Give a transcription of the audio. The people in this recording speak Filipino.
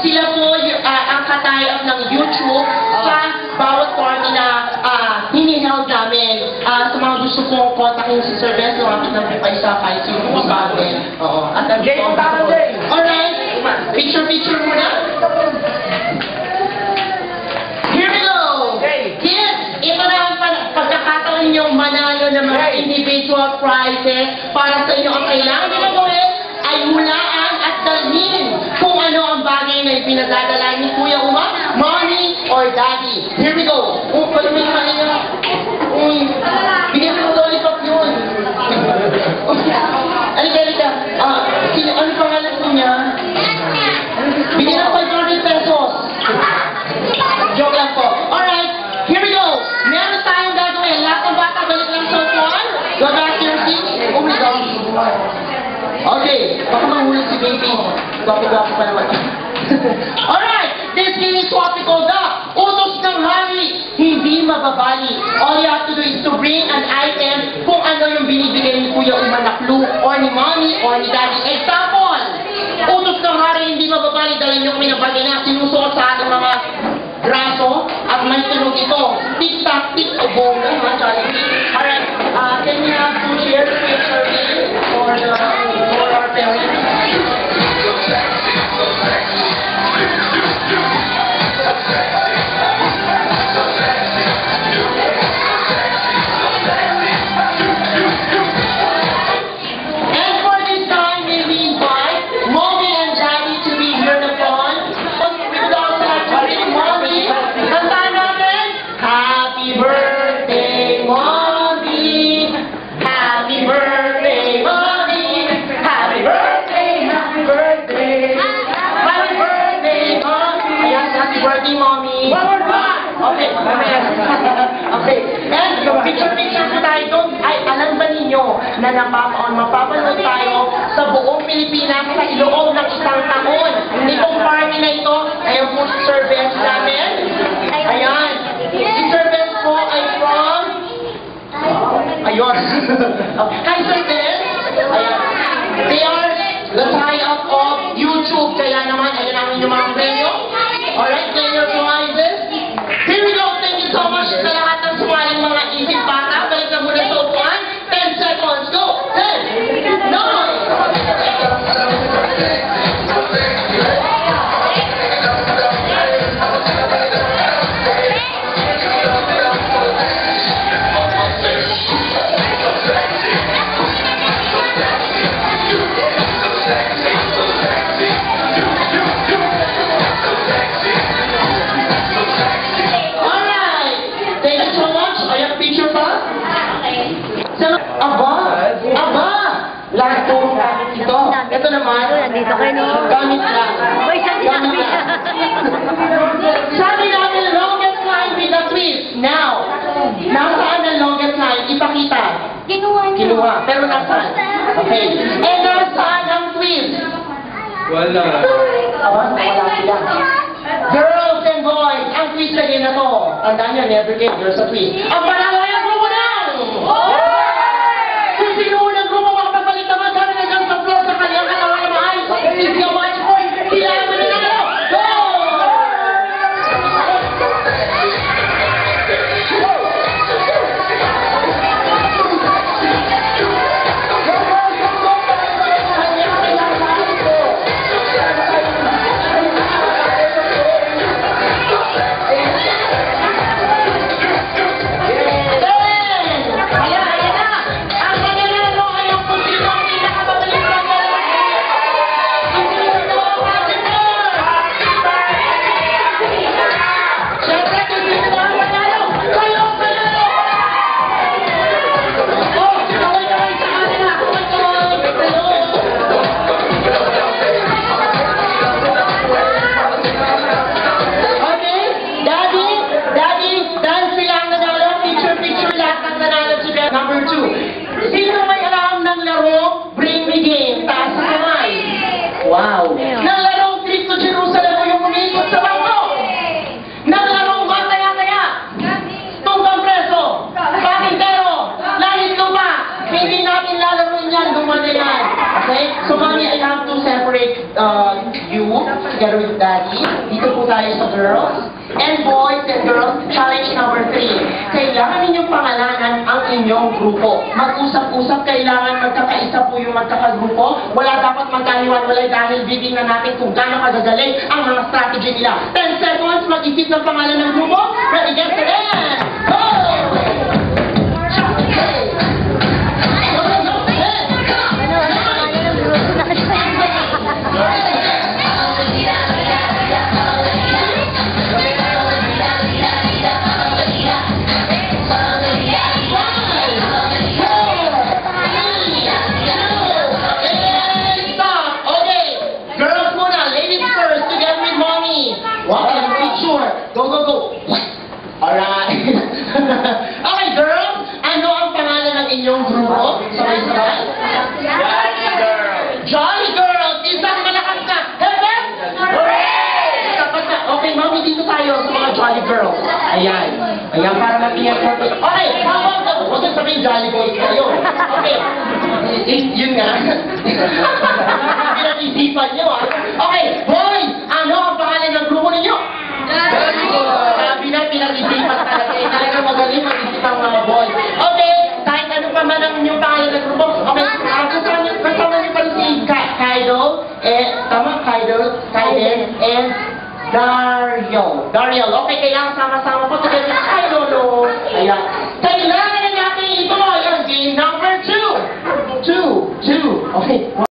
sila po ang katayap ng YouTube sa bawat party na hiniheld namin. Sa mga gusto kong kontakin si Sir Ben, lumapit ng Pipay sa 5 sa atin. Oo. At ang alright, picture muna. Here we go! Kids, ito na ang pagkakataon niyong manalo ng mga individual prizes para sa inyo. Ang kailangan nila gawin ay hulaan at dalhin kung ano ang bagay na ipinagdadala ni Kuya Uma, Mommy, or Daddy. Here we go. Palumig ka niya. Bigyan mo lollipop yun. Alika. Ano pangalan ko niya? Bigyan ng 500 pesos. Joke lang po. Alright, here we go. Meron tayong gagawin. Lahat ng bata, balik lang sa upuan. Go back to your seat. Oh my God. Okay, baka mahulog si baby. Gwapo-gwapo pa naman. Alright, this game is what we call the Utos ng Hari. Hindi mababali. All you have to do is to bring an item kung ano yung binibigay ni Kuya Uma na clue or ni Mommy or ni Daddy. Example, Utos ng Hari, hindi mababali. Dahil yung minabali na sinusuot sa ating mga braso at may tunog ito. Tick-tack, tick-o-bong. Alright, can we have to share the picture for our parents? And for this time, may we invite Mommy and Daddy to be here in the front. We would also like to bring Mommy. Kantaan natin, Happy Birthday, Mommy! Happy Birthday, Mommy! Happy birthday, happy birthday! Happy birthday, Mommy! Ayan, happy birthday, Mommy! One more time! Okay, okay. And picture po tayo doon. Ay, alam ba ninyo na mapapanood tayo sa buong Pilipinas sa iloob ng isang taon? Itong party na ito, ayan po si Sir Ben namin. Ayan. Si Sir Ben po ay from... Ayun. Hi, Sir Ben. Ayan. They are the tie-up of YouTube. Kaya naman, ayan ang inyong mga premyo. Alright, then your prizes. Here we go. Thank you so much sa lahat ng sumaling mga isip bata. Balik na muna sa upuan. 10 seconds. Go! 10, 9. Lahat po ito. Ito naman, nandito kayo, no? gamit lang. Gamit lang. Sabi natin, longest line with a twist. Now, nasaan ang longest line? Ipakita. Kinuha. Pero nasaan? Okay. And nasaan ang twist? Wala. Wala sila. Girls and boys, ang twist na din na to. Tandaan nyo, never get girls a twist. Ang panalayan ko mo lang! Kung sino unang grupo makapagpalit naman, sabi na dyan sa floor sa kanyang katawan na maayos. If you watch boys, kailangan mo nila ako. Go! together with Daddy. Dito po tayo sa girls. And boys and girls, challenge number 3. Kailangan ninyong pangalanan ang inyong grupo. Mag-usap-usap, kailangan magkakaisa po yung magkakagrupo. Wala dapat magkahiwan-walay dahil bibing na natin kung gaano kagagaling ang mga strategy nila. 10 seconds, mag-isip ng pangalan ng grupo. Ready, get set, and go! Go, go, go! Alright! Okay, girls! Ano ang pangalan ng inyong grupo? Sabay-sabay? Jolly Girls! Jolly Girls! Isang malakas na! Heaven! Hooray! Dapat na. Okay, mami, dito tayo sa mga Jolly Girls. Ayan. Ayan, para mapiyag ko. Okay, habang ka. Huwag na sabihin Jolly Boys kayo. Okay. Yun nga. Pinag-isipan nyo, ah. Okay, boys! Ano ang pangalan ng grupo ninyo? Sabi na, pinag-isipan talaga. Talaga magaling mag-isip ang mga boys. Okay, kahit ano pa man ang inyong pangalan ng grupo. Okay, kasama niyo pa si Kaido, tama, Kaiden, and Daryl. Okay, kailangan sama-sama po together sa Kaido, no? Ayan. Kailangan na natin ito. Ayan, game number 2. 2. Okay.